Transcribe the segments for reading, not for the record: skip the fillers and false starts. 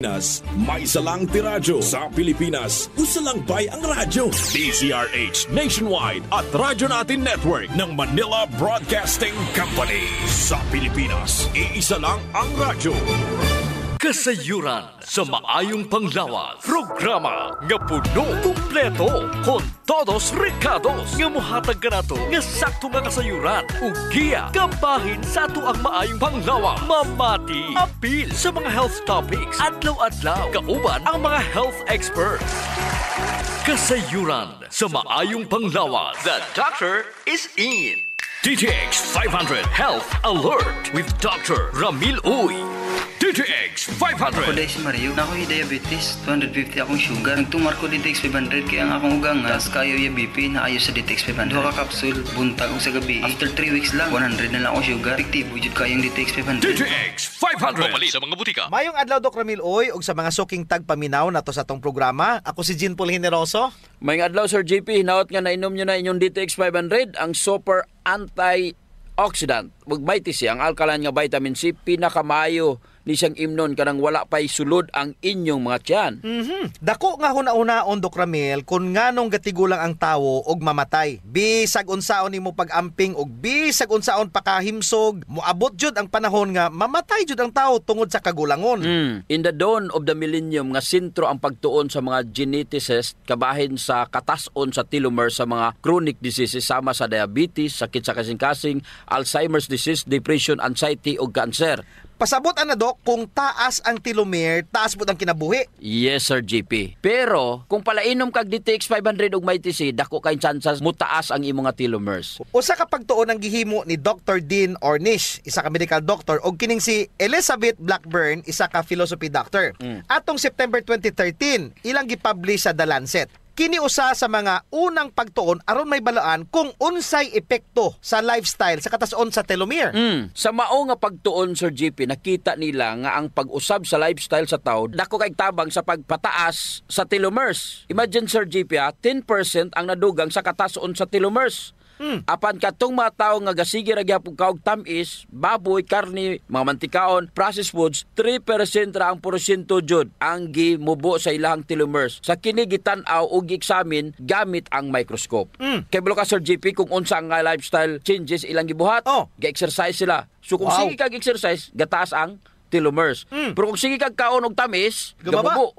Pilipinas, may salang tiradyo. Sa Pilipinas, usalang bay ang radyo. DZRH Nationwide at Radyo Natin Network ng Manila Broadcasting Company. Sa Pilipinas, iisa lang ang radyo. Kasayuran sa maayong panglawas. Programa nga puno, kumpleto, con todos recados. Nga muhatag ka na to, nga sakto nga kasayuran. Ugiya, kabahin sa ato ang maayong panglawas. Mamati, apil sa mga health topics. Adlaw-adlaw, kauban ang mga health experts. Kasayuran sa maayong panglawas. The doctor is in. DTX 500 Health Alert with Dr. Ramil Uy. DTX 500. Ako dahil si Mario, na ako'y diabetes, 250 akong sugar. Nagtumar ko DTX 500 kaya ang akong ugangas, kayo yung BP na ayos sa DTX 500. Duha ka kapsul, buntag ko sa gabi. After 3 weeks lang, 100 na lang ako sugar. Efektibo jud kayong DTX 500. DTX 500. Pamali sa mga butika. Mayong adlaw Dr. Ramil Uy ug sa mga suking tagpaminaw nato sa atong programa. Ako si Jean Paul Generoso. Mayong adlaw Sir JP, hinaot nga nainom nyo na inyong DTX 500, ang super antioxidant. Ug may tisi ang alkaline nga vitamin C pinakamayo ni siyang imnon kanang wala pa'y sulod ang inyong mga tiyan. Dako nga huna-unaon Dr. Ramil kung nganong gatigulang ang tawo og mamatay. Bisag unsaon nimo pag-amping og bisag unsaon pakahimsog, moabot jud ang panahon nga mamatay jud ang tawo tungod sa kagulangon. In the dawn of the millennium nga sentro ang pagtuon sa mga geneticists kabahin sa katas-on sa telomere sa mga chronic diseases sama sa diabetes, sakit sa kasing-kasing, Alzheimer's disease, depression, anxiety ug cancer. Pasabot ana Dok, kung taas ang telomere, taas pud ang kinabuhi. Yes, Sir JP. Pero, kung palainom kag DTX 500 ug may TC, dako kay chances mutaas ang imong nga telomeres. Usa ka pagtuon ang gihimo ni Dr. Dean Ornish, isa ka medical doctor, ug kining si Elizabeth Blackburn, isa ka philosophy doctor. Atong September 2013, ilang gipublish sa The Lancet. Kini usa sa mga unang pagtuon aron may balaan kung unsay epekto sa lifestyle sa katason sa telomere. Sa mao nga pagtuon Sir JP, nakita nila nga ang pag-usab sa lifestyle sa tao dako kay tabang sa pagpataas sa telomeres. Imagine Sir JP, 10% ang nadugang sa katason sa telomeres. Apan katong mga tao nga gasige ra gyapon kaog tamis, baboy, karne, mga mantikaon, processed foods, 3% ra ang porsyento jud ang gimubo sa ilahang telomeres. Sa kini gitan-aw og gi-examine gamit ang microscope. Kay bulo ka Sir JP kung unsa ang lifestyle changes ilang gibuhat, ga-exercise sila. So kung sige kag exercise, gataas ang telomeres. Pero kung sige kag kaon og tamis, gamubo.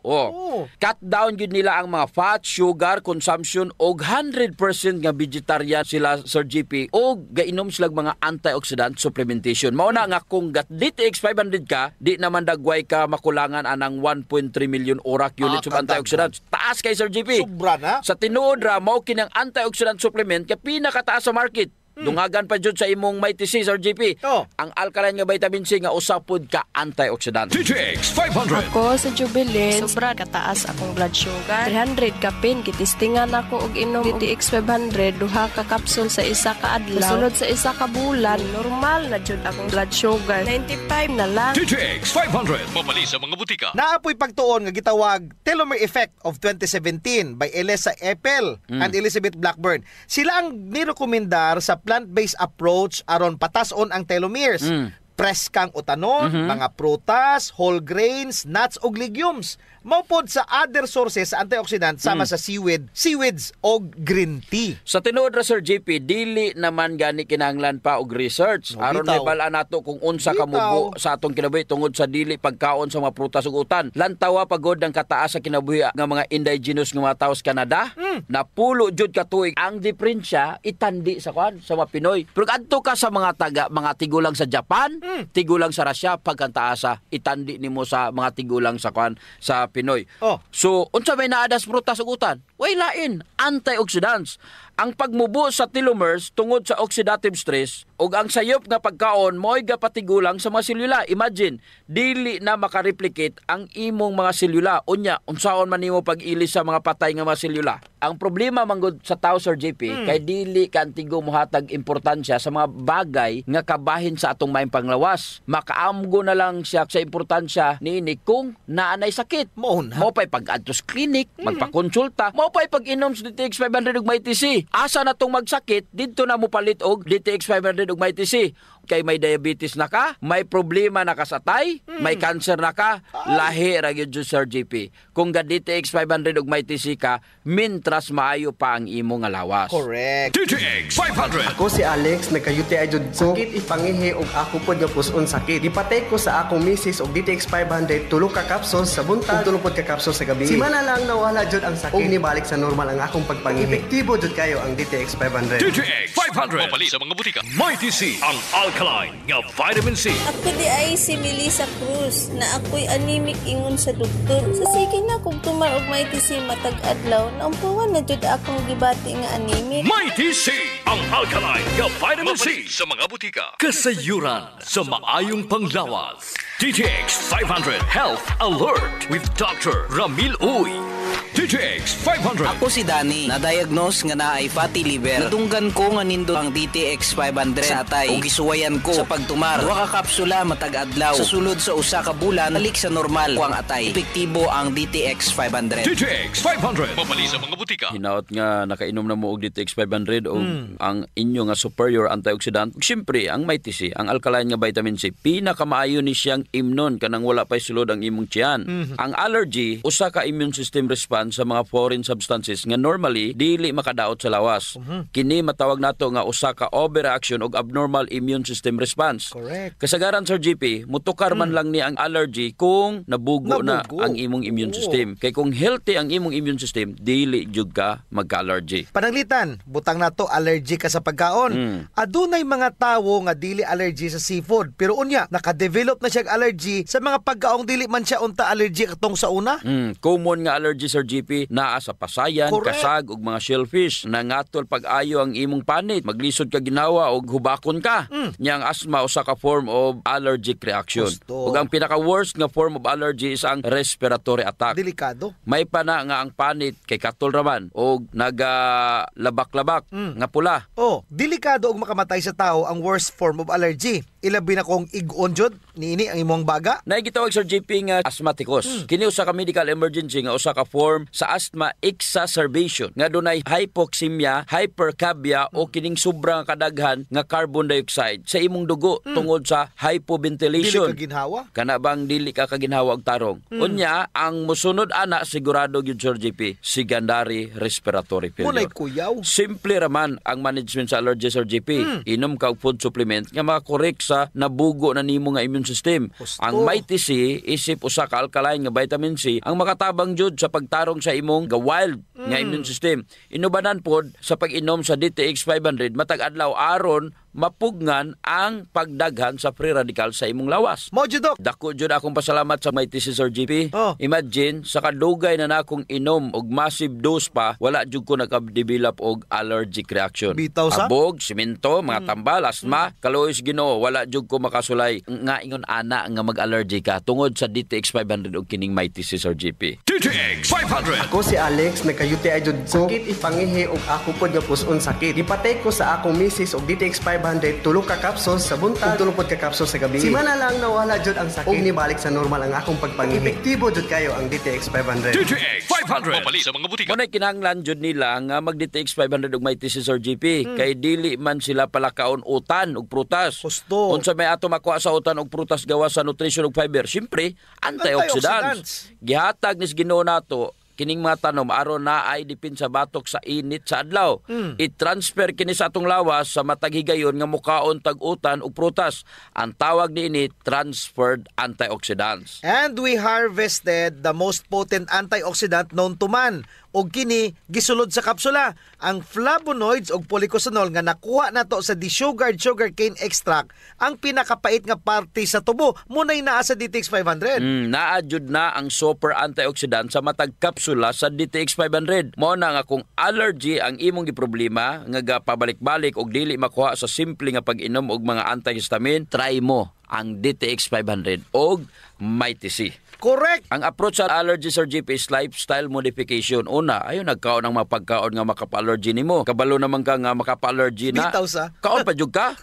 Cut down gyud nila ang mga fat, sugar consumption og 100% nga vegetarian sila Sir GP og gainom sila mga antioxidant supplementation. Mao na nga kung DTX 500 ka, di naman dagway ka makulangan anang 1.3 million ORAC units of antioxidants. Taas kay Sir GP. Sobra na. Sa tinuod ra mao kinang antioxidant supplement kay pinakataas sa market. Dungagan pa jud sa imong may TC Sir GP. Ang alkaline nga vitamin C nga usapod ka antioxidant. DTX 500. Ako sa Jubilee, sobra kataas akong blood sugar. 300 kapin, kitistingan ako og inom DTX 500, duha ka kapsul sa isa ka adlaw. Sunod sa isa ka bulan, normal na jud akong blood sugar. 95 na lang. DTX 500. Mapali sa mga butika. Naapoy pagtuon nga gitawag Telomere Effect of 2017 by Elisa Epel and Elizabeth Blackburn. Sila ang nirekomendar sa plant-based approach aron patason ang telomeres. Preskang utanon, mga prutas, whole grains, nuts ug legumes. Maupod sa other sources sa antioxidant sama sa seaweeds o green tea. Sa tinuod ra Sir JP, dili naman gani kinahanglan pa og research aron may bala nato kung unsa ka mubo sa atong kinabuhi tungod sa dili pagkaon sa mga prutas ug utan. Lantawa pagod ang kataas sa kinabuhi nga mga indigenous nga mga tawo sa Canada. Napulo jud ka tuig ang diferensya itandi sa mga Pinoy. Pero adto ka sa mga tigulang sa Japan, tigulang sa Russia pagkantaasa itandi nimo sa mga tigulang sa sa Pinoy. So, unsa may naadas prutas ug utan? Way lain, antioxidants. Ang pagmubo sa telomeres tungod sa oxidative stress ug ang sayop nga pagkaon mo'y gapatigulang sa mga selula. Imagine, dili na makareplicate ang imong mga selula. Unya, unsaon man nimo pag-ilis sa mga patay nga mga selula? Ang problema manggod sa tao Sir JP, kay dili kantigo mohatag importansya sa mga bagay nga kabahin sa atong maayong panglawas. Makaamgo na lang siya sa importansya niini kung naanay sakit. Mo pa'y pag-adto sa clinic, magpakonsulta, mo pa'y pag-inom sa DTX 500 ug may TC. Asa na tong magsakit, dito na mo palit og DTX 500 ug may TC. kay may diabetes na ka, may problema na ka sa tay, may cancer na ka, lahi ra gyud Sir JP. Kung ga DTX 500 ug may TC ka, mintras maayo pa ang imo nga lawas. Correct. DTX 500. Ako si Alex, nagka-UTI jud ko. Sakit ipangihi og ako pod nga puson sakit. Ipatay ko sa akong misis og DTX 500 tulo ka capsules sa buntag, tulo pod ka capsules sa gabi. Simana lang nawala jud ang sakit. Og nibalik sa normal ang akong pagpangihi. Epektibo jud kayo ang DTX 500. DTX 500. Mapali sa mga butika. Mighty C, ang alkaline nga vitamin C. Ako di ay si Melissa Cruz na ako'y anemic ingon sa doktor. Sa sige na kung tumar og may tisi matag adlaw, naumpuan na jud akong gibati nga anemic. Mighty C, ang alkaline nga vitamin C sa mga butika. Kasayuran sa maayong panglawas. DTX 500 Health Alert with Dr. Ramil Uy. DTX 500. Ako si Danny, na-diagnose nga na ay fatty liver. Nadunggan ko nga nindo ang DTX 500 sa atay. Ug gisuwayan ko sa pagtumar. Duha ka kapsula matag adlaw. Sa sulod sa usa ka bulan, balik sa normal ko ang atay. Epektibo ang DTX 500. DTX 500. Mapali sa mga butika. Hinaot nga nakainom na mo og DTX 500 o ang inyo nga superior antioxidant. Siyempre, ang may TC, ang alkaline nga vitamin C, pinakamaayo ni siyang imnon kanang wala pa'y sulod ang imong tiyan. Ang allergy, usa ka immune system response sa mga foreign substances nga normally dili makadaot sa lawas. Kini matawag nato nga usa ka overreaction og abnormal immune system response. Correct. Kasagaran Sir GP, mutukar man lang ni ang allergy kung nabugo na ang imong immune system. Kay kung healthy ang imong immune system, dili jud ka magka-allergy. Pananglitan, butang nato allergy ka sa pagkaon. Adunay mga tawo nga dili allergy sa seafood, pero unya naka-develop na siya allergy sa mga pagkaong dili man siya unta allergy katong sa una. Common nga allergy Sir GP naa sa pasayan, Correct. kasag ug mga shellfish. Nangatol pag-ayo ang imong panit, maglisod ka ginawa og hubakon ka. Nya ang asthma usa ka form of allergic reaction. Gusto. Ug ang pinaka-worst nga form of allergy is ang respiratory attack. Delikado. May pa na nga ang panit kay katol raman og nagalabak-labak nga pula. Oh, delikado og makamatay sa tao ang worst form of allergy. Ilabi na kong ig-on jud niini ang imong baga. Naigitawag Sir JP nga asthmaticus. Kini usa ka medical emergency nga usa ka form sa asthma exacerbation nga dunay hypoxemia, hypercapnia o kining sobrang kadaghan nga carbon dioxide sa imong dugo tungod sa hypoventilation. Dili ka ginhawa. Kana bang dili ka kaginhawa og tarong? Unya, ang musunod ana sigurado gyud Sir JP, secondary respiratory Munay failure. kuyaw. Simple raman ang management sa allergy Sir JP. Inom ka og food supplement nga makakorek sa nabugo na nimo nga immune system. Gusto. Ang Mighty C isip usa ka alkaline nga vitamin C ang makatabang jud sa pagtarong sa imong wild nga immune system. Inubanan pod sa pag-inom sa DTX 500 matag adlaw aron mapugnan ang pagdaghan sa free radical sa imong lawas. Mo jud, Dok. Dako jud akong pasalamat sa Mighty C Sir GP. Oh. Imagine sa kadugay na nakong inom og massive dose pa, wala jud ko nag-develop og allergic reaction. Bitaw sa? Abog, simento, mga tambal, asma, kaluoy Ginoo, wala jud ko makasulay nga ingon ana nga mag-allergy ka tungod sa DTX 500 og kining Mighty C Sir GP. DTX 500. Ako si Alex, nagka-UTI jud ko. Sakit ipangihi og ako pod nga puson sakit. Ipatay ko sa akong misis og DTX 500 tulo ka capsules sa buntag, tulo pod ka capsules sa gabi. Simana lang nawala jud ang sakit. Og nibalik sa normal ang akong pagpangihi. Epektibo jud kayo ang DTX 500. DTX 500. Mapali sa mga butika. Muna'y kinahanglan jud nila nga mag-DTX 500 og Mighty C Sir GP kay dili man sila palakaon utan og prutas. Gusto. Unsa may ato makuha sa utan og prutas gawas sa nutrition ug fiber? Siyempre, antioxidants. Gihatag ni Ginoo nato kining mga tanom aron na ay dipin sa batok sa init sa adlaw. I-transfer kini sa atong lawas sa matag higayon nga mukaon tag-utan ug prutas. Ang tawag niini transferred antioxidants. And we harvested the most potent antioxidant known to man. Og kini gisulod sa kapsula, ang flavonoids og polycosanol nga nakuha nato sa desugared sugarcane extract, ang pinakapait nga parte sa tubo. Munay naa sa DTX 500. Naa jud na ang super antioxidant sa matag kapsula sa DTX 500. Mao na nga kung allergy ang imong giproblema nga gapabalik-balik og dili makuha sa simple nga pag-inom og mga antihistamine, try mo ang DTX 500 og Mighty C. Correct. Ang approach sa allergy Sir GP is lifestyle modification. Una, ayo nagkaon ng mga pagkaon nga makapa-allergy nimo. Kabalo naman ka nga makapa-allergy na. Bitaw sa. Kaon pa jud ka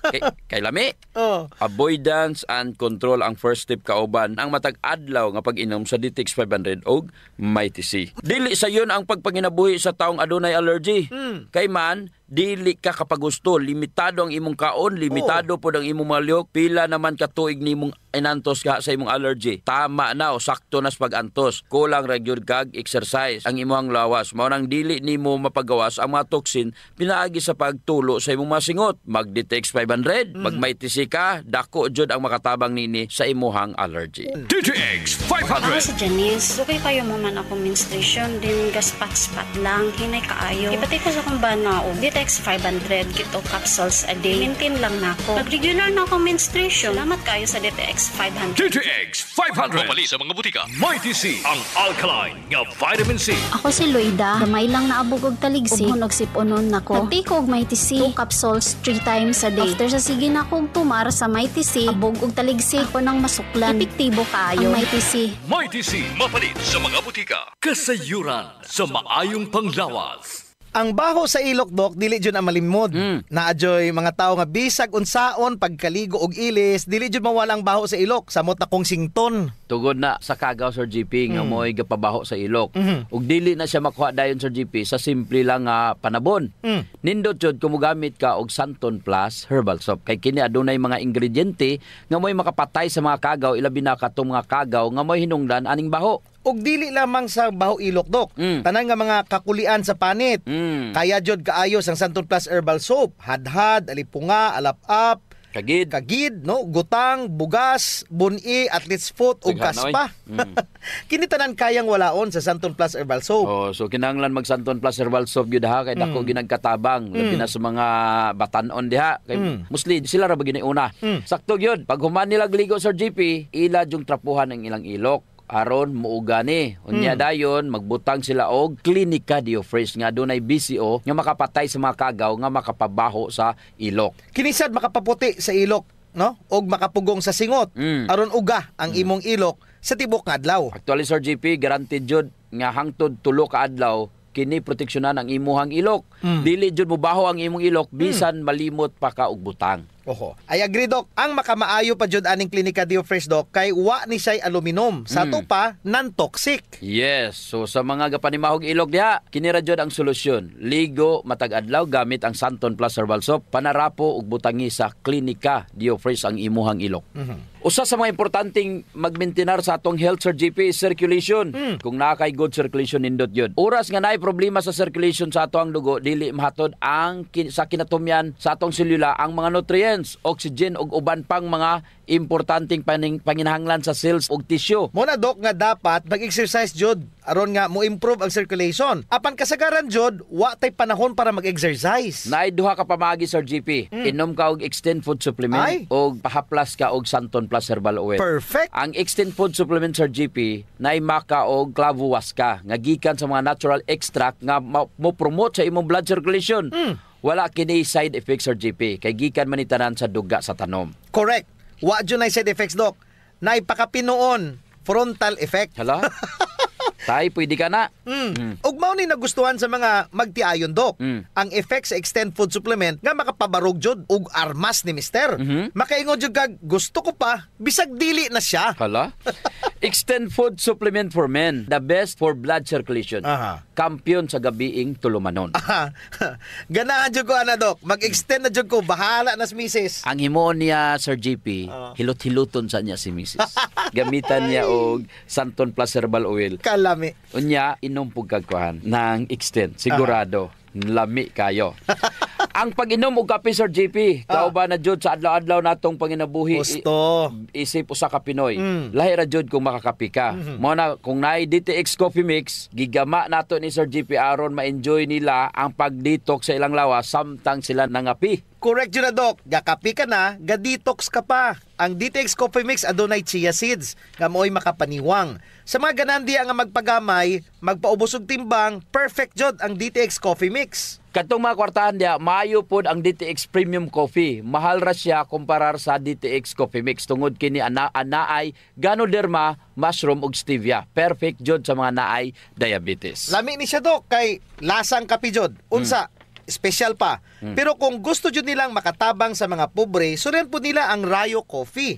kay lami. Oh. Avoidance and control ang first step kauban ang matag adlaw nga pag-inom sa DTX 500 og Mighty C. Dili sa yun ang pagpanginabuhi sa taong adunay allergy. Kay man dili ka kapagusto, limitado ang imong kaon, limitado po ang imong malyok, pila naman ka tuig nimong inantos ka sa imong allergy. Tama na o sakto nas pag-antos. Kulang ra gyud kag exercise ang imong lawas. Mao nang dili nimo mapagawas ang mga toxin pinaagi sa pagtulo sa imong masingot. Mag-DTX 500, pag may TC ka, dako jud ang makatabang nini sa imong allergy. DTX Ako 500. si Janice. Okay kayo mo man ako menstruation, din gaspat-spat lang, hinay kaayo. Ipatay ko sa kong bana o DTX 500, kito capsules a day. Maintain lang na ako. Pag-regular na ako menstruation, salamat kayo sa DTX 500. DTX 500. Mamali sa mga butika. Mighty C, ang alkaline nga vitamin C. Ako si Loida, gamay lang naabog og taligsik, ug nagsiponon nako. Nagtiko og Mighty C, 2 capsules 3 times a day. After sa sige na akong tumar sa Mighty C, abog og taligsik ko nang masuklan. Epektibo kaayo ang Mighty C. Mighty C, mapalit sa mga butika. Kasayuran sa maayong panglawas. Ang baho sa ilok, Dok, dili jud ang malimod. Naadyoy mga tao nga bisag unsaon pagkaligo og ilis, dili jud mawala ang baho sa ilok, samot na kong sington. Tugod na sa kagaw, Sir GP, nga mo'y gapabaho sa ilok. Ug dili na siya makuha dayon, Sir GP, sa simple lang nga panabon. Nindot jud kung mogamit ka og Santon Plus Herbal Soap. Kay kini adunay mga ingrediente nga mo'y makapatay sa mga kagaw, ilabi na katong mga kagaw nga mo'y hinungdan aning baho. Og dili lamang sa baho ilok, Dok. Tanan nga mga kakulian sa panit. Kaya jud kaayos ang Santon Plus Herbal Soap. Hadhad, alipunga, alap-up, kagid, no, gutang, bugas, buni, athlete's foot ug kaspa. Kini tanan kayang walaon sa Santon Plus Herbal Soap. Oh, so kinahanglan mag Santon Plus Herbal Soap gyud ha kay dako ginagkatabang labi na sa mga batan-on diha kay mostly sila ra ba giniuna. Sakto gyud pag human nila gligo, Sir GP, ila jung trapuhan ang ilang ilok aron muugani. Unya dayon magbutang sila og Clinica Diofresh nga dunay BCO nga makapatay sa mga kagaw nga makapabaho sa ilok. Kinisad makapaputi sa ilok, no? Og makapugong sa singot aron uga ang imong ilok sa tibok nga adlaw. Actually, Sir GP, guaranteed jud nga hangtod 3 ka adlaw kini proteksyonan ang imuhang ilok. Dili jud mobaho ang imong ilok bisan malimot pa ka og butang. Oho. I agree, Dok. Ang makamaayo pa jud aning Clinica Diofresh, Dok, kay wa ni siya'y aluminum. Sa to pa, non-toxic. Yes. So sa mga gapanimahog ilok diha, kini ra jud ang solusyon. Ligo matag adlaw gamit ang Santon Plus Herbal Soap, panarapo ug butangi sa Clinica Diofresh ang imuhang ilok. Usa sa mga importanteng magmaintenar sa atong health, Sir GP, is circulation. Kung nakay good circulation nindot yun. Oras nga naay problema sa circulation sa atong dugo, dili mahatod ang sa kinatumyan sa atong selula ang mga nutrients, oxygen ug uban pang mga importanteng panginahanglan sa cells ug tissue. Muna, Dok, nga dapat mag-exercise jud aron nga mo improve ang circulation. Apan kasagaran jud, wa tay panahon para mag-exercise. Naay duha ka pamagi, Sir GP. Inom ka og Extend Food Supplement ug pahaplas ka og Santon Plus Herbal Oil. Perfect. Ang Extend Food Supplement, Sir GP, naay maka og clavo waska nga gikan sa mga natural extract nga mo promote sa imong blood circulation. Wala kini side effects, Sir GP, kay gikan man itanan sa duga sa tanom. Correct. Wa jud nay side effects, Dok. Nay pakapinoon frontal effect. Hala? Tay, pwede ka na. Ug mao ni nagustuhan sa mga magtiayon, Dok. Ang effect sa Extend Food Supplement nga makapabarog jud ug armas ni Mister. Makaingon jud kag gusto ko pa bisag dili na siya. Hala? Extend Food Supplement for Men, the best for blood circulation. Kampiyon sa gabiing tulumanon. Ganahan jud ko ana, Dok. Mag-extend na jud ko, bahala na si Mrs. Ang himo niya, Sir GP, hilot-hiluton sa niya si Mrs. Gamitan niya og Santon Plus Herbal Oil. Kalami. Unya, inom pug kagkuhan ng Extend. Sigurado, lami kayo. Ang pag-inom og kape, Sir JP, kauban na jud sa adlaw-adlaw natong panginabuhi. Gusto. Isip usa ka Pinoy. Lahi ra jud kung makakape ka. Mo na kung naay DTX Coffee Mix, gigama nato ni Sir JP aron ma-enjoy nila ang pag-detox sa ilang lawas samtang sila nangapi. Correct yun na, Dok. Gakapi ka na, ga-detox ka pa. Ang DTX Coffee Mix adunay chia seeds nga mo'y makapaniwang. Sa mga ganandiya nga magpagamay, magpaubos og timbang, perfect jud ang DTX Coffee Mix. Katong mga kwartahan diya, maayo pod ang DTX Premium Coffee. Mahal ra siya kumparar sa DTX Coffee Mix tungod kini anaay Ganoderma, mushroom ug stevia. Perfect jud sa mga naay diabetes. Lami ni siya, Dok, kay lasang kape jud. Unsa, special pa. Pero kung gusto jud nilang makatabang sa mga pobre, surian po nila ang Rayo Coffee.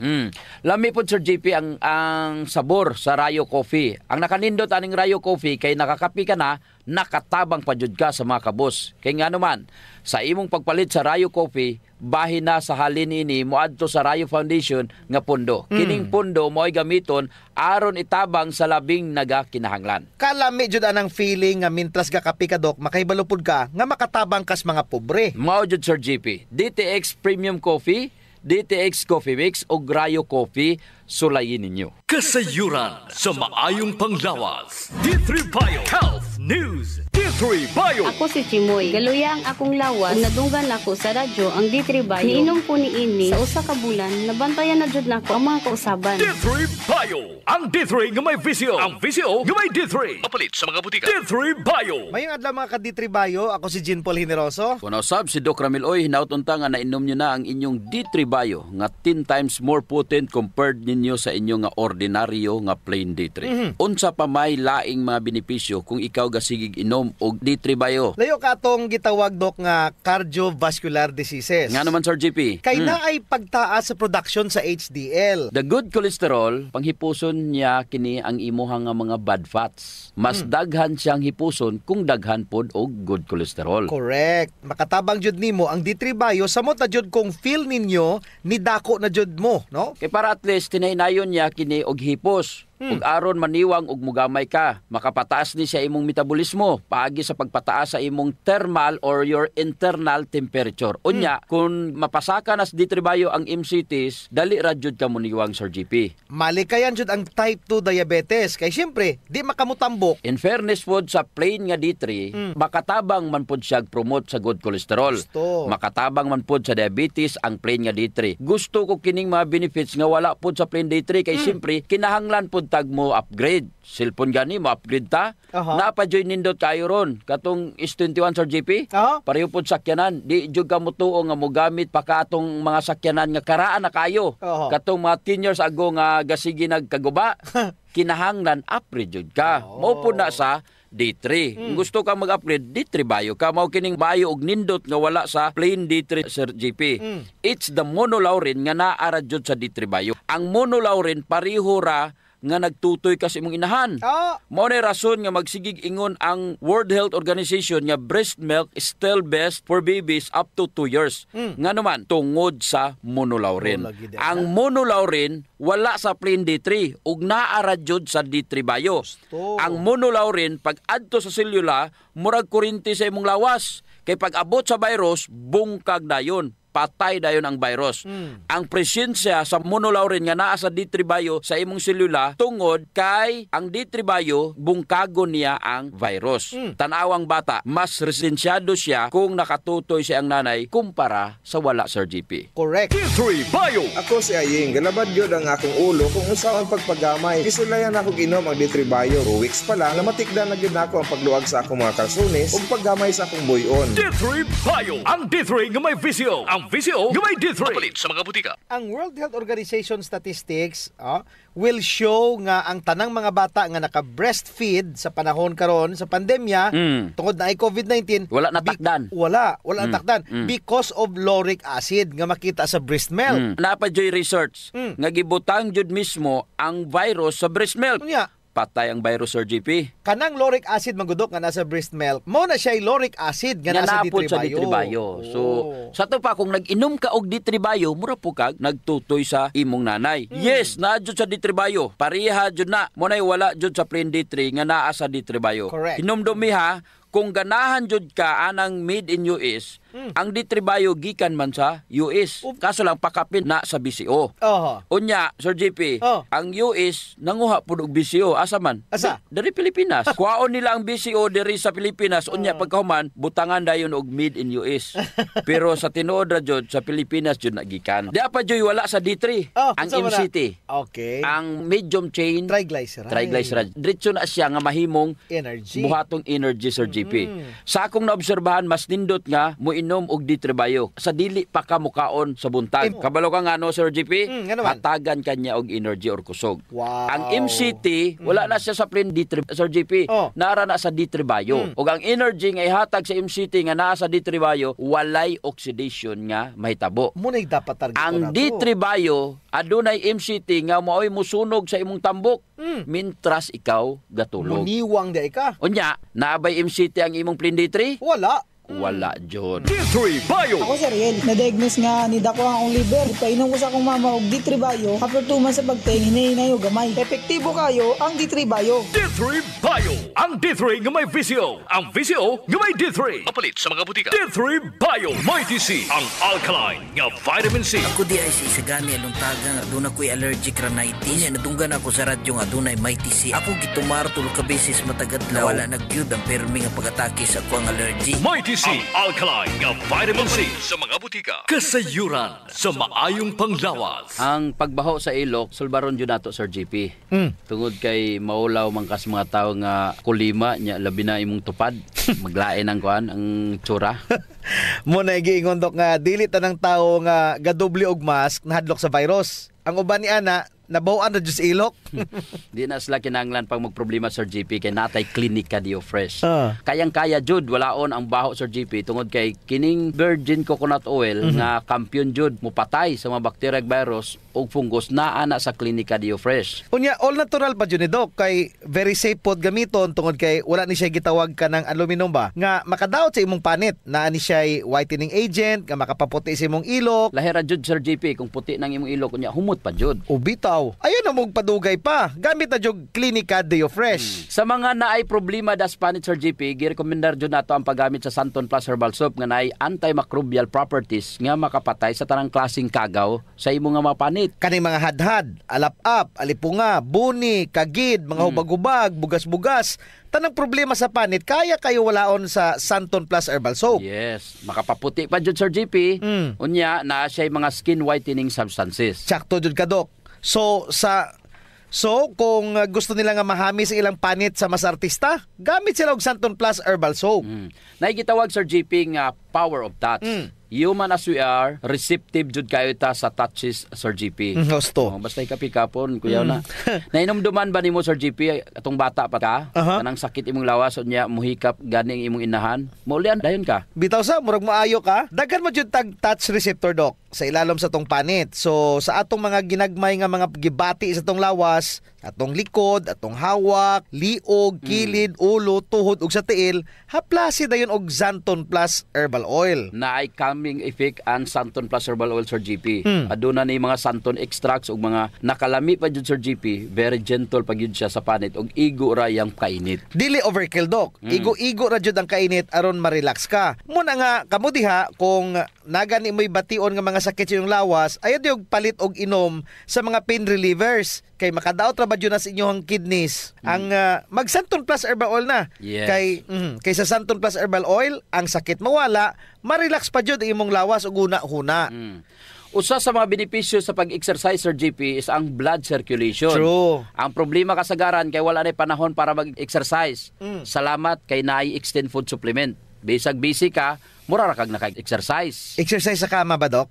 Lami po Sir JP ang sabor sa Rayo Coffee. Ang nakanindot aning Rayo Coffee kay nakakapi ka na, nakatabang pa jud ka sa mga kabos. Kay nga naman, sa imong pagpalit sa Rayo Coffee, bahin na sa halin ini moadto sa Rayo Foundation nga pundo. Kining pundo mo'y gamiton aron itabang sa labing nagakinahanglan. Kalami jud anang feeling nga mintras gakapi ka dok, makahibalo pud ka nga makatabang kas mga pobre. Mao jud Sir JP, DTX Premium Coffee, DTX Coffee Mix o Rayo Coffee, sulayin ninyo. Kasayuran sa maayong panglawas. D3 Bio Health News. D3 Bio. Ako si Chimoy. Galuya ang akong lawas. Kung nadunggan ako sa radyo ang D3 Bio. Niinom ko ni ini sa usa ka bulan. Nabantayan na jud nako ang mga kausaban. D3 Bio. Ang D3 nga may visio. Ang visio nga may D3. Mapalit sa mga butika. D3 Bio. Mayong adlaw mga ka-D3 Bio. Ako si Jean Paul Generoso. Kung usab si Doc Ramil Oy, hinautunta nga nainom nyo na ang inyong D3 Bio nga 10 times more potent compared ninyo sa inyo nga ordinaryo nga plain D3. Unsa pa may laing mga benepisyo kung ikaw gasigig inom og D3 Bio? Layo ka atong gitawag dok nga cardiovascular diseases. Nga naman Sir JP. Kay na ay pagtaas sa production sa HDL. The good cholesterol, panghipuson niya kini ang imuhang nga mga bad fats. Mas daghan siyang hipuson kung daghan pod og good cholesterol. Correct. Makatabang jud nimo ang D3 Bio samot na jud kung feel ninyo ni dako na jud mo, no? Kay para at least tinaynayon niya kini og hipos. Ug aron maniwang og mugamay ka, makapataas ni siya imong metabolismo paagi sa pagpataas sa imong thermal or your internal temperature. Unya, kung mapasaka nas D3 Bio ang MCTs, dali ra jud ka muniwang Sir GP. Malikayan jud ang type 2 diabetes kay syempre di makamutambok. In fairness pod sa plain nga D3, makatabang man pod siya promote sa good cholesterol. Makatabang man pod sa diabetes ang plain nga D3. Gusto ko kining mga benefits nga wala pod sa plain D3 kay syempre kinahanglan pod tag mo upgrade. Cellphone gani mo upgrade ta. Napa-join nindot kayo ron. Katong S21 Sir JP. Pareho pod sakyanan. Di jud ka mo tuo nga mo gamit pa katong mga sakyanan nga karaan na kayo. Katong mga 10 years ago nga gasigi nagkaguba. Kinahanglan upgrade jud ka. Mao pod na sa D3. Kung gusto ka mag-upgrade, D3 Bio ka. Mao kining Bio og nindot nga wala sa plain D3 Sir JP. It's the monolaurin nga naara jud sa D3 Bio. Ang monolaurin pareho ra nga nagtutoy kas imong inahan. Mao na rason nga magsigig ingon ang World Health Organization nga breast milk is still best for babies up to 2 years. Nga naman tungod sa monolaurin. Ang monolaurin wala sa plain D3 ug naara jud sa D3 Bio. Ang monolaurin pag adto sa selula murag kuryente sa imong lawas. Kay pag abot sa virus bungkag dayon. Patay dayon ang virus. Ang presensya sa monolaurin nga naa sa D3 Bio sa imong selula tungod kay ang D3 Bio bungkagon niya ang virus. Tanawang bata, mas resensyado siya kung nakatutoy siya ang nanay kumpara sa wala Sir GP. Correct. D3 Bio. Ako si Aying, galabad yun ang akong ulo kung unsa ang pagpagamay. Kisulayan ako ginom ang D3 Bio. 2 weeks pa lang, namatikdan na gyud nako ang pagluwag sa akong mga kalsones ug paggamay sa akong buyon. D3 Bio. Ang D3 nga may visio. Ang visio nga may D3. Mapalit sa mga butika. Ang World Health Organization statistics will show nga ang tanang mga bata nga naka-breastfeed sa panahon karon sa pandemya tungod na ay COVID-19 wala natakdan. Wala natakdan because of lauric acid nga makita sa breast milk. Napajoy research nga gibutang jud mismo ang virus sa breast milk. Patay ang virus Sir GP. Kanang lauric acid magudok nga nasa breast milk, mo na siya lauric acid nga nasa D3 Bio. So, sa to pa kung nag-inom ka og D3 Bio, mura po kag nagtutoy sa imong nanay. Yes, na jud sa D3 Bio. Pareha jud na. Mo nay wala jud sa plain D3 nga naa sa D3 Bio. Hinumdumi ha, kung ganahan jud ka anang made in US, ang D3 Bio gikan man sa US. Kaso lang pakapin na sa BCO. Unya, Sir JP, ang US nanguha pud og BCO asa man? Asa? Dari Pilipinas. Kuhaon nila ang BCO diri sa Pilipinas. Unya pagkahuman butangan dayon og made in US. Pero sa tinuod ra jud sa Pilipinas jud nagikan. Di pa joy wala sa D3. Ang MCT. Okay. Ang medium chain triglyceride. Diretso na siya nga mahimong energy. Buhatong energy Sir JP. GP. Sa akong naobserbahan, mas nindot nga muinom og D3 sa dili pa ka mukaon sa buntag. Kabalo ka nga no, Sir GP? Hatagan kanya og energy or kusog. Wow. Ang MCT, wala na siya sa plain D3, Sir GP. Nara na sa D3 bayo. Og ang energy nga ihatag sa MCT nga naa sa D3 bayo, walay oxidation nga mahitabo. Muna dapat target ang D3 bayo, adunay MCT nga maoy musunog sa imong tambok. Mintras ikaw gatulog. Muniwang di ka. Unya, naabay MCT ang imong plain D3? Wala. Wala, John. D3 Bio! Ako, Sir Riel, na-diagnose nga ni Dako ang liver. Painom ko sa akong mama og D3 Bio. After 2 months sa pagtingin, hinay o gamay. Epektibo kayo ang D3 Bio. D3 Bio! Ang D3 nga may VCO. Ang VCO nga may D3. Mapalit sa mga butika. D3 Bio! May TC. Ang alkaline nga vitamin C. Ako di ay si Isagani aluntaga nga doon ako'y allergic rhinitis. Nadunggan ako sa radyo nga doon ay may TC. Ako gitumar tulo ka beses matagadlaw. Wala nagyud ang permi nga pag-atake sa akong allergy. May TC. Ang alkaline nga vitamin C sa mga butika. Kasayuran sa maayong panglawas. Ang pagbaho sa ilok, sulbaron yun nato, Sir GP. Tungod kay maulaw mangkas mga tao nga kulima, nya labi na imong tupad. Maglain ang kuan, ang tsura. Muna giingon dok nga dili tanang tao nga gadoble og mask nahadlok sa virus. Ang uban ni ana nabawaan na Diyos ilok. Di na sila kinanglan pang magproblema, Sir GP, kay natay klinika Dio Fresh. Kayang-kaya, Jud, walaon ang baho, Sir GP, tungod kay kining virgin coconut oil nga kampiyon, Jud, mupatay sa mga bacteria virus o fungus na ana sa klinika Dio Fresh. Unya, all natural pa dyan ni Doc, kay very safe pod gamiton tungod kay wala ni siya gitawag ka ng aluminum ba, nga makadaot sa imong panit, na ni siya whitening agent, nga makapaputi sa imong ilok. Lahira, Jud, Sir GP, kung puti ng imong ilok, kunya humot pa, Jud. Ubitaw. Ayun na mong padugay pa. Gamit na jog Klinika Dio Fresh. Sa mga naay problema das panit, Sir GP, girekomendar jud nato ang paggamit sa Santon Plus Herbal Soap nga naay antimicrobial properties nga makapatay sa tanang klaseng kagaw sa imong nga mapanit. Kaning mga hadhad, alap-ap, alipunga, buni, kagid, mga hubag-hubag, bugas-bugas, tanang problema sa panit, kaya kayo walaon sa Santon Plus Herbal Soap. Yes. Makapaputi pa jud, Sir GP. Unya, na siya mga skin whitening substances. Sakto jud ka, Dok. So kung gusto nila nga mahamis ilang panit sa mas artista, gamit sila og Santon Plus Herbal Soap. Naigitawag, Sir GP, nga power of touch. Human as we are, receptive jud kayo ta sa touches, Sir GP. Gusto. Basta ikapikapon, kuyaw na. Nainomduman ba nimo, Sir GP, atong bata pa ka? Kanang sakit imong lawas, unya muhikap ganing imong inahan. Maulian, dayon ka. Bitaw sa, murag maayo ka. Daghan mo jud tag touch receptor, Doc, sa ilalom sa tong panit. So, sa atong mga ginagmay nga mga gibati sa tong lawas, atong likod, atong hawak, liog, kilid, ulo, tuhod, ug sa tiil, haplasi dayon og Santon Plus Herbal Oil. Naay calming effect ang Santon Plus Herbal Oil, Sir GP. Aduna ni mga Santon extracts ug mga nakalami pa jud, Sir GP. Very gentle pa gyud siya sa panit ug igo ra yang kainit. Dili overkill, Doc. Igo-igo ra jud ang kainit aron ma-relax ka. Muna nga kamo diha kung nagani mo'y bation nga mga sakit sa iyong lawas, ayod yung palit og inom sa mga pain relievers. Kay makadaot ra ba yun na sa inyong kidneys. Ang mag Santon Plus Herbal Oil na. Yes. Kay sa Santon Plus Herbal Oil, ang sakit mawala, ma-relax pa jud imong lawas ug una-huna. Usa sa mga benepisyo sa pag-exercise, Sir GP, is ang blood circulation. True. Ang problema kasagaran kay wala na panahon para mag-exercise. Salamat kay naay extend food supplement. Bisag busy ka, mura ra kag naka-exercise. Exercise sa kama ba, Doc?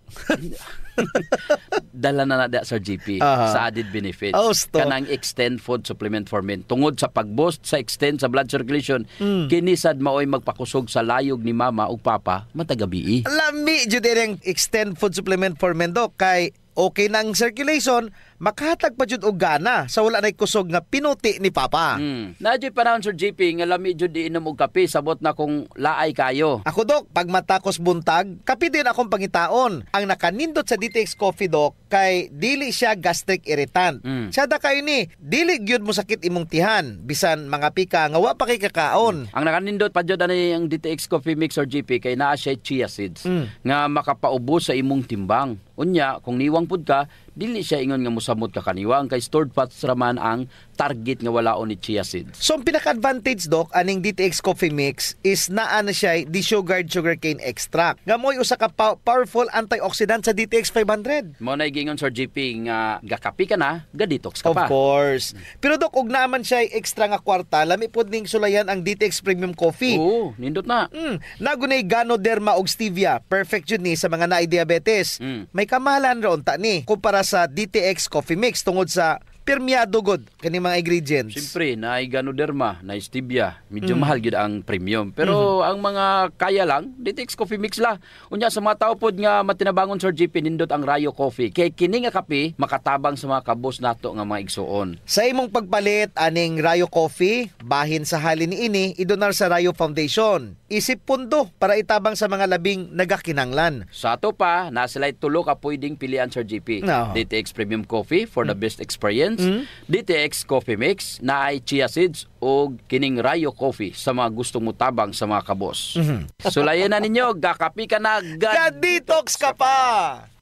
Dala na Sir GP sa added benefits. Kanang extend food supplement for men. Tungod sa pag-boost sa extend sa blood circulation, kinisad maoy magpakusog sa layog ni mama ug papa matagabi. Lami jud ang extend food supplement for men, Doc, kay okay nang circulation, makahatag pa jud og gana sa wala nay kusog nga pinuti ni papa. Nadyo panahon, Sir GP, nga lami jud iinom og kape, sabot na kung laay kayo. Ako, Doc, pag matakos buntag, kape din akong pangitaon. Ang nakanindot sa DTX Coffee, Doc, kay dili siya gastric irritant. Siya da kayo ni, dili gyud mo sakit imong tihan, bisan mga pika nga wa pa kay kakaon. Ang nakanindot pa jud ani ang DTX Coffee Mix, Sir GP, kay naa siya chia seeds nga makapaubos sa imong timbang. Unya, kung niwang pud ka, dili siya ingon nga mosamot ka kaniwang kay stored fats raman ang target nga walaon ni chia seeds. So, ang pinaka-advantage, Doc, aning DTX Coffee Mix is naa na siya desugared sugarcane extract. Nga mo'y usa ka powerful antioxidant sa DTX 500. Mo na gingon Sir JP nga gakapi ka na, ga-detox ka pa. Of course. Pero Doc, og naman siya extra nga kwarta, lami pod ning sulayan ang DTX Premium Coffee. Oo, nindot na. Nagunay Ganoderma og stevia. Perfect yun ni sa mga naay diabetes. May kamahalan raon ta ni kumpara sa DTX Coffee Mix tungod sa permeado god kani mga ingredients. Siyempre, na Ganoderma, na stevia, medyo mahal gid ang premium. Pero ang mga kaya lang, DTX Coffee Mix la. Unya sa mga tao pod nga matinabangon Sir JP nindot ang Rayo Coffee. Kay kini nga kape makatabang sa mga kabos nato nga mga igsuon. Sa imong pagpalit aning Rayo Coffee, bahin sa halin niini idonar sa Rayo Foundation. Isip pundo para itabang sa mga labing nagakinanglan. Sa ato pa, na sila tulo ka pwedeng pilian Sir JP. No. DTX Premium Coffee for the best experience. DTX Coffee Mix na ay chia seeds o kining Rayo Coffee sa mga gustong mutabang sa mga kabos. Sulayan na ninyo, gakapi ka na, ga-detox ka pa!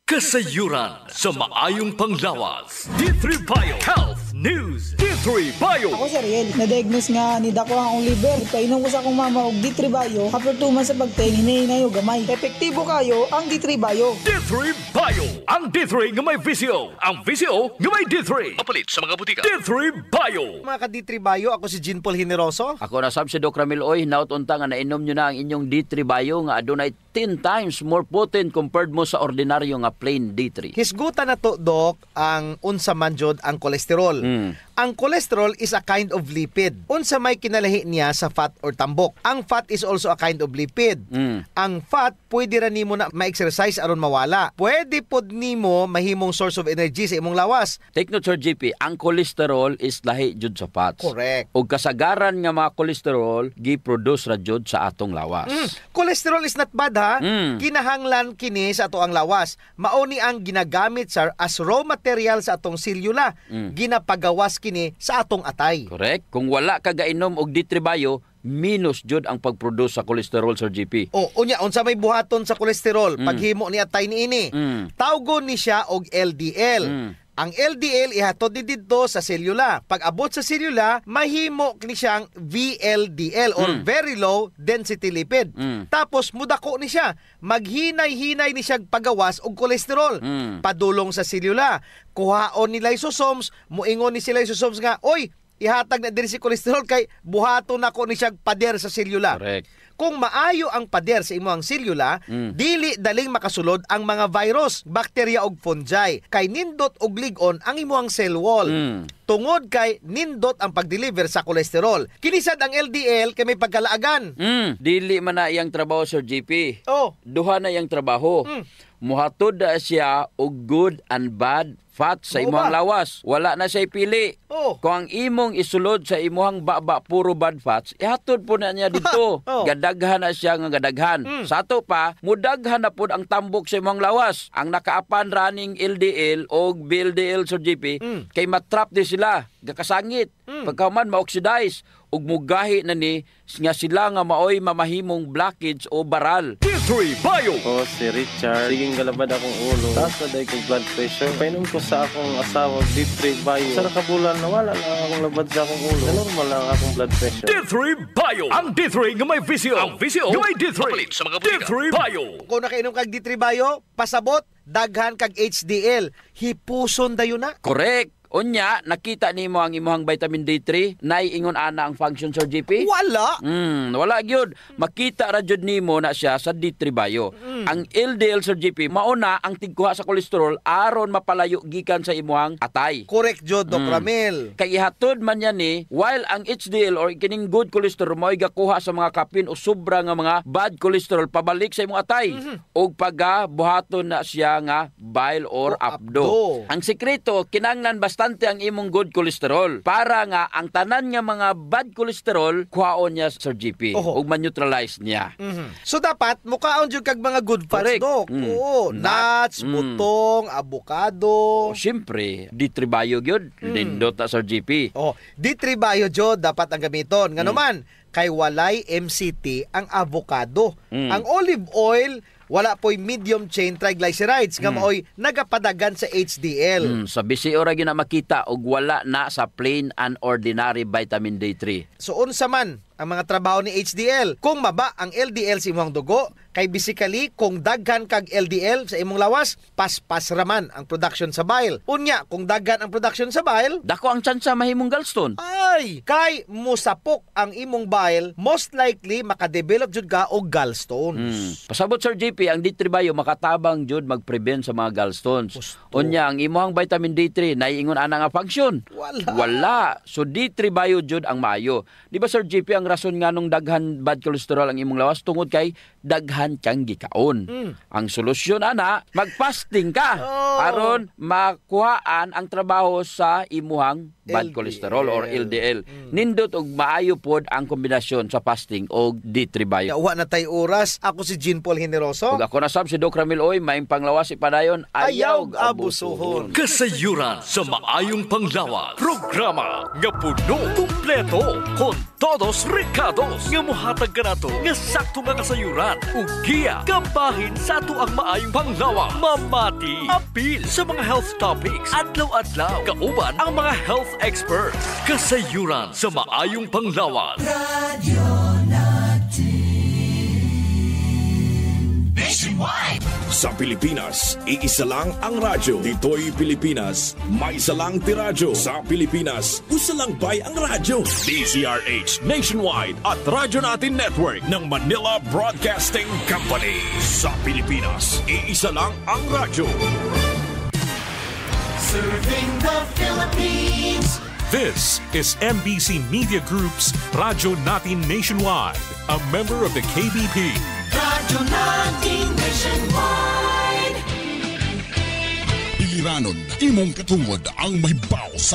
Kasayuran sa maayong panglawas. D3 Bio Health News. D3 Bio. Ako si Ariel, na-diagnose nga ni dako ang akong liver. Painom ko sa akong mama og D3 Bio. After 2 months sa pagtingin, hinahinay o gamay. Epektibo kayo ang D3 Bio. D3 Bio. Ang D3 nga may VCO. Ang VCO nga may D3. Mapalit sa mga butika. D3 Bio. Mga ka-D3 Bio, ako si Jean Paul Generoso. Ako na sab si Doc Ramil Oy, nautunta nga nainom nyo na ang inyong D3 Bio nga adunay 10 times more potent compared mo sa ordinaryo nga plain D3. Hisgutan na to, Doc, ang unsa man jud ang kolesterol. Ang cholesterol is a kind of lipid. Unsa may kinalahi niya sa fat or tambok. Ang fat is also a kind of lipid. Ang fat, pwede ra nimo na ma-exercise aron mawala. Pwede pod nimo mahimong source of energy sa imong lawas. Take note, Sir JP, ang cholesterol is lahi jud sa fats. Correct. Og kasagaran nga mga cholesterol, gi-produce ra jud sa atong lawas. Cholesterol is not bad, ha? Kinahanglan kini sa ato ang lawas. Mauni ang ginagamit sa as raw material sa atong selula. Ginapagawas kini sa atong atay. Correct. Kung wala ka gainom og D3 Bio, minus jud ang pag-produce sa cholesterol, Sir JP. Unya, unsa may buhaton sa cholesterol, paghimo ni atay niini. Tawgon ni siya og LDL. Ang LDL ihatod didto sa selula. Pag abot sa selula, mahimo ni siyang VLDL or very low density lipid. Tapos mudako ni siya. Maghinay-hinay ni siya pagawas og kolesterol. Padulong sa selula. Kuhaon ni lysosomes, muingon ni si lysosomes nga, oy, ihatag na diri si kolesterol kay buhaton nako ni siya pader sa selula. Correct. Kung maayo ang pader sa imong selula, dili daling makasulod ang mga virus, bakterya og fungi. Kay nindot og lig-on ang imong cell wall. Tungod kay nindot ang pag-deliver sa kolesterol. Kinisad ang LDL kay may pagkalaagan. Dili man na iyang trabaho, Sir JP. Duha na iyang trabaho. Muhatod na siya og good and bad fat sa imong lawas. Wala na siya pili. Kung ang imong isulod sa imong baba puro bad fats, ihatod po na niya dito. Gadaghan na siya nga gadaghan. Sa ato pa, mudaghan na po ang tambok sa imong lawas. Ang nakaapan running LDL o VLDL, Sir JP, kay matrap di sila. Gakasangit. Pagkaman ma-oxidize. Ug mugahi na ni nga sila nga maoy mamahimong blockage o baral. D3 Bio. Si Richard. Siging galabad akong ulo. Taas na dahil kong blood pressure. Painom ko sa akong asawa D3 Bio. Sa nakabulan na wala lang akong labad sa akong ulo. Normal lang akong blood pressure. D3 Bio. Ang D3 nga may VCO. Ang VCO nga may D3. Mapalit sa mga butika. D3 Bio. Kung nakainom kag D3 Bio, pasabot, daghan kag HDL. Hipuson dayon na. Correct. Unya, nakita nimo ang imong vitamin D3, naiingon ana ang function, Sir JP? Wala. Wala gyud. Makita ra jud nimo na siya sa D3 Bio. Ang LDL, Sir JP, mauna ang tigkuha sa kolesterol aron mapalayo gikan sa imong atay. Correct jud, Doc Ramil. Kay ihatod man yan ni, while ang HDL or kining good cholesterol mo'y gakuha sa mga kapin o sobra nga mga bad cholesterol pabalik sa imong atay. O pagabuhaton na siya nga bile or apdo. Ang sekreto, kinanglan bastante ang imong good cholesterol para nga ang tanan nga mga bad cholesterol kuhaon niya, Sir JP, ug ma-neutralize niya. So dapat mukaon jud kag mga good fats, Doc. Nuts, butong, avocado. Siyempre, D3 Bio gyud. Nindot na, Sir JP. D3 Bio jud dapat ang gamiton. Ngano man kay walay MCT ang avocado. Ang olive oil wala po'y medium chain triglycerides nga mao'y nagapadagan sa HDL. Sa bisi ora gyud na makita og wala na sa plain and ordinary vitamin D3. So unsa man ang mga trabaho ni HDL? Kung maba ang LDL sa imong dugo, kay basically kung daghan kag LDL sa imong lawas, paspas raman ang production sa bile. Unya, kung daghan ang production sa bile, dako ang tsansa mahimong gallstone. Ay, kay musapok ang imong bile, most likely makadevelop jud ka og gallstones. Pasabot Sir JP, ang D3 Bio makatabang jud mag-prevent sa mga gallstones. Unya, ang imong vitamin D3 naiingon ana nga function? Wala. So D3 Bio jud ang maayo. Di ba Sir JP, ang rason nga nung daghan bad cholesterol ang imong lawas tungod kay daghan kang gikaon. Ang solusyon ana, mag-fasting ka aron makuhaan ang trabaho sa imuhang bad cholesterol or LDL. Nindot og maayo pod ang kombinasyon sa fasting og D3 Bio. Yawa na tay oras. Ako si Jean Paul Generoso. Ug ako na sab si Doc Ramil Oy, maayong panglawas ipadayon, ayaw abusuhon. Kasayuran sa maayong panglawas. Programa nga puno, kumpleto, con todos recados nga mohatag kanato nga sakto nga kasayuran ug giya kabahin sa ato ang maayong panglawas. Mamati apil sa mga health topics adlaw-adlaw kauban ang mga health experts. Kasayuran sa maayong panglawas. Radio Nationwide. Sa Pilipinas, iisa lang ang radyo. Dito'y Pilipinas, may isa lang tiradyo. Sa Pilipinas, usa lang bay ang radyo. DZRH Nationwide at Radyo Natin Network ng Manila Broadcasting Company. Sa Pilipinas, iisa lang ang radyo. Serving the Philippines. This is MBC Media Group's Radyo Natin Nationwide, a member of the KBP. Radyo Natin Nationwide. Iliranon, imong katungod ang may baw sa